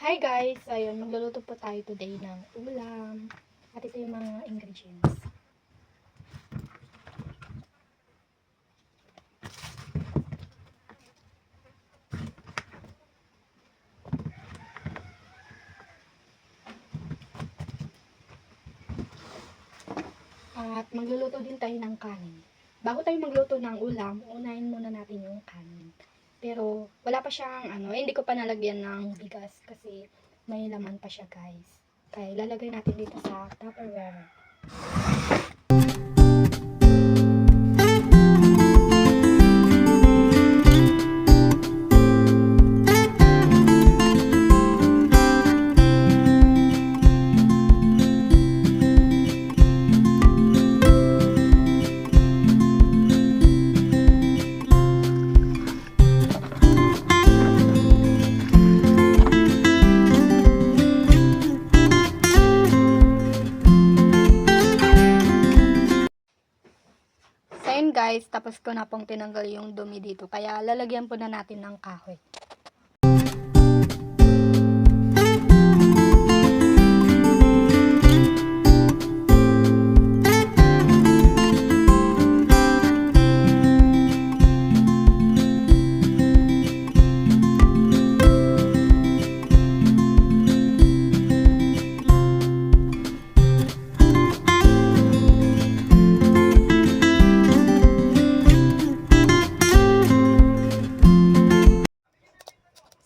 Hi guys! Ayun, magluluto po tayo today ng ulam. At ito yung mga ingredients. At magluluto din tayo ng kanin. Bago tayo magluto ng ulam, unahin muna natin yung kanin. Pero wala pa siyang hindi ko pa nalagyan ng bigas kasi may laman pa siya guys. Kaya ilalagay natin dito sa Tupperware. Ayun guys, tapos ko na pong tinanggal yung dumi dito. Kaya lalagyan po na natin ng kahoy.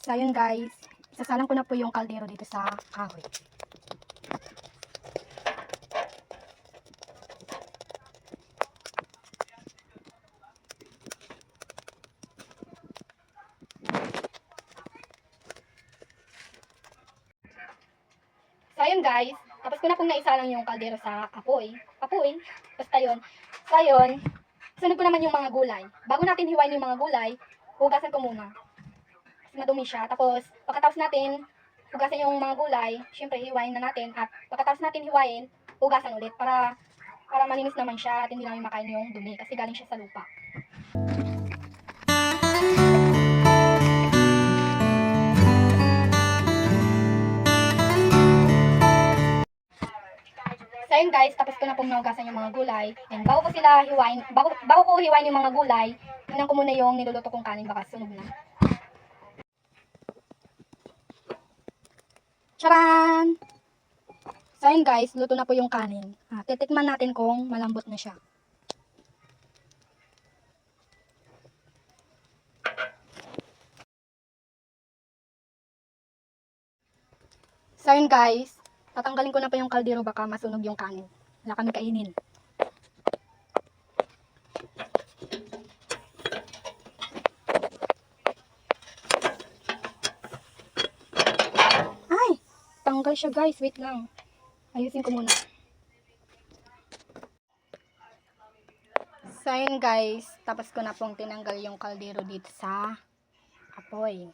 So, ayun guys, isasalang ko na po yung kaldero dito sa kahoy. So, ayun guys, tapos ko na pong naisalang yung kaldero sa apoy. Basta yun. So, ayun, sunod ko naman yung mga gulay. Bago natin hiwain yung mga gulay, hugasan ko muna. Madumi siya. Tapos, pagkatapos natin hugasan yung mga gulay, syempre hiwain na natin. At pagkatapos natin hiwain, hugasan ulit para malinis naman siya at hindi namin makain yung dumi kasi galing siya sa lupa. So yun guys, tapos ko na pong nahugasan yung mga gulay. And bago ko hiwain yung mga gulay, tingnan ko muna yung niluluto kong kanin baka sunog na. Charan! So yun guys, luto na po yung kanin. Titikman natin kung malambot na siya. So yun guys, tatanggalin ko na po yung kaldero baka masunog yung kanin. Wala kami kainin. Ay! Tanggal siya guys, wait lang. Ayusin ko muna. So yun guys, tapos ko na pong tinanggal yung kaldero dito sa apoy.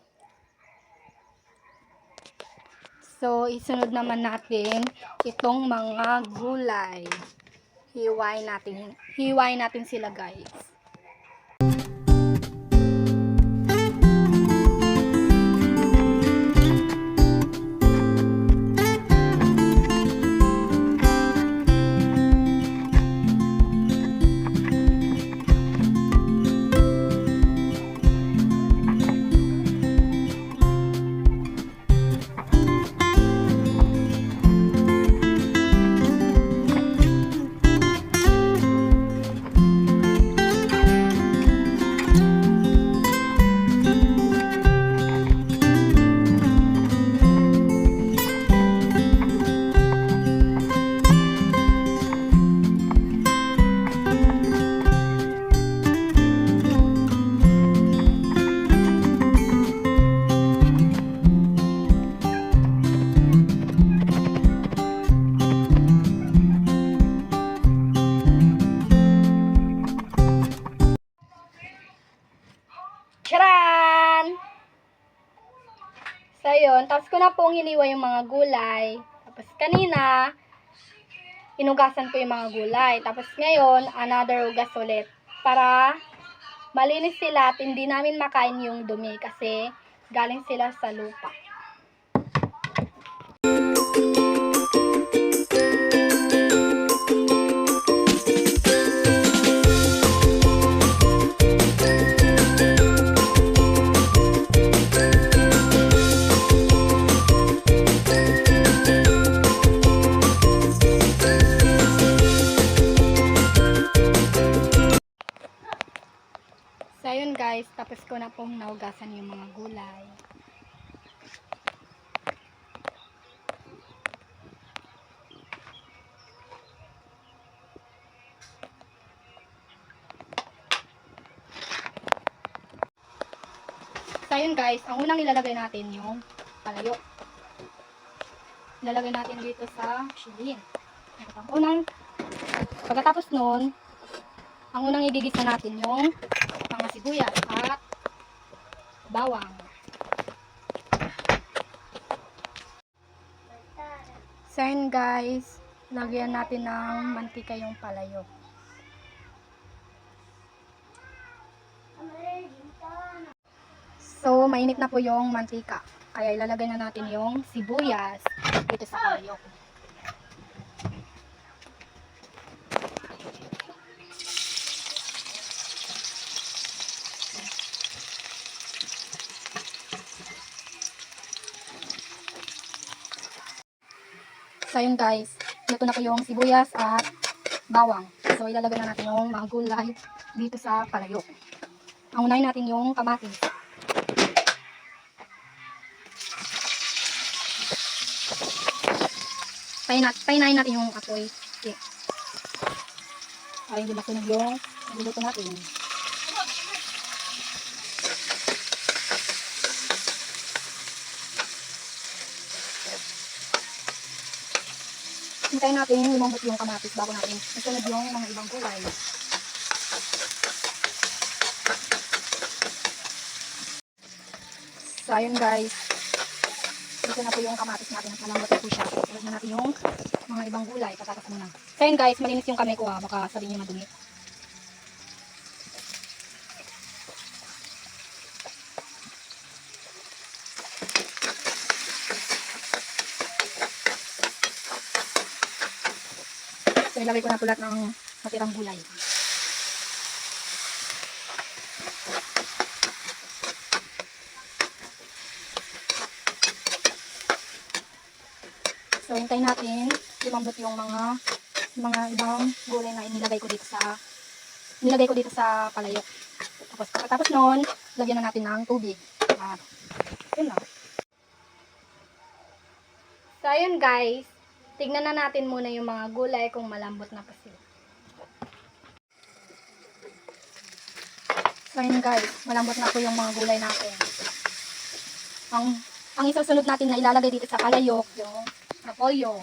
So isunod naman natin itong mga gulay. Hiwain natin sila guys. Charan! So, yun. Tapos ko na pong hiniwa yung mga gulay. Tapos, kanina, inugasan ko yung mga gulay. Tapos, ngayon, another ugas ulit. Para malinis sila at hindi namin makain yung dumi kasi galing sila sa lupa. ko na pong naugasan yung mga gulay. So yun guys, ang unang ilalagay natin yung palayok. Ilalagay natin dito sa shilin. Pagkatapos nun, ang unang igigisa natin yung mga sibuyas at bawang. So yun guys, lagyan natin ng mantika yung palayok. So, mainit na po yung mantika. Kaya ilalagay na natin yung sibuyas dito sa palayok. So, yun guys. Luto na po yung sibuyas at bawang. So, ilalagay na natin yung mga gulay dito sa palayok. Ang unahin natin yung kamatis. Painahin natin yung apoy. Okay. Ay, hindi masunog yung niluluto natin. Hintayin natin lumambot yung kamatis bago natin isunod yung mga ibang gulay. So, ayun guys. Dito na po yung kamatis natin at malambot na po siya. Sunod na natin yung mga ibang gulay. Patatas muna. So, ayun guys. Malinis yung kamay ko ha. Baka sabihin niyo madumi. So, ilagay ko na po lahat ng matirang gulay. So, hintayin natin lumambot yung mga ibang gulay na inilagay ko dito sa palayok. Tapos, pagkatapos noon, lagyan na natin ng tubig. Yun lang. So, ayun guys. Tignan na natin muna yung mga gulay kung malambot na pa sila. So, ayun guys. Malambot na po yung mga gulay natin. Ang isusunod natin na ilalagay dito sa palayok, yung repolyo.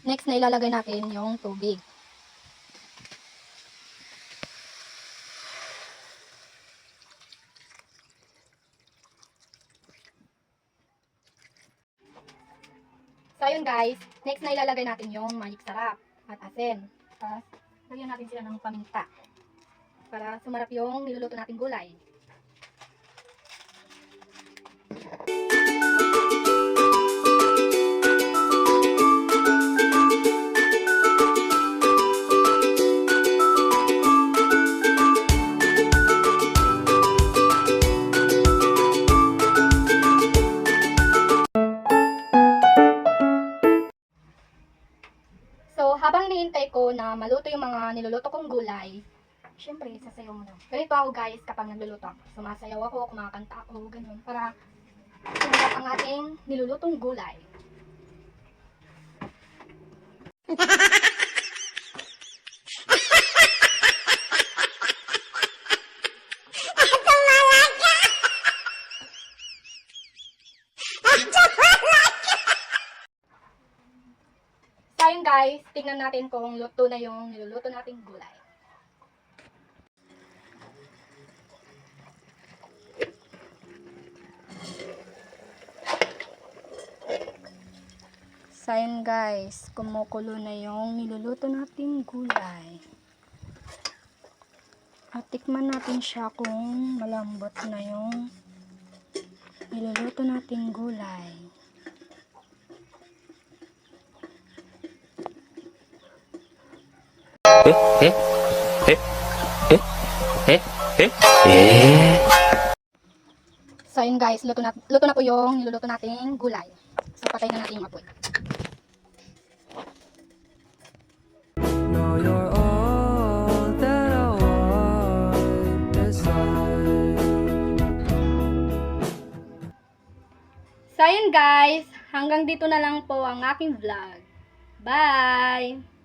Next na ilalagay natin yung tubig. So, ayun guys. Next na ilalagay natin yung magic sarap at asin. Tapos, lagyan natin sila ng paminta para sumarap yung niluluto nating gulay. So, habang hinihintay ko na maluto yung mga niluluto kong gulay, syempre, sasayaw muna. Ganito ako guys kapag nagluluto ako. Sumasayaw ako, kumakanta ako, ganun. Para sumarap ang ating nilulutong gulay. So, ayun guys, tingnan natin kung luto na yung niluluto nating gulay. So, ayun guys, kumukulo na yung niluluto nating gulay. At tikman natin siya kung malambot na yung niluluto nating gulay. Eh? So ayun guys, luto na po yung niluluto nating gulay. So patay na natin yung apoy. No, you're all that I want beside. So ayun guys, hanggang dito na lang po ang aking vlog. Bye!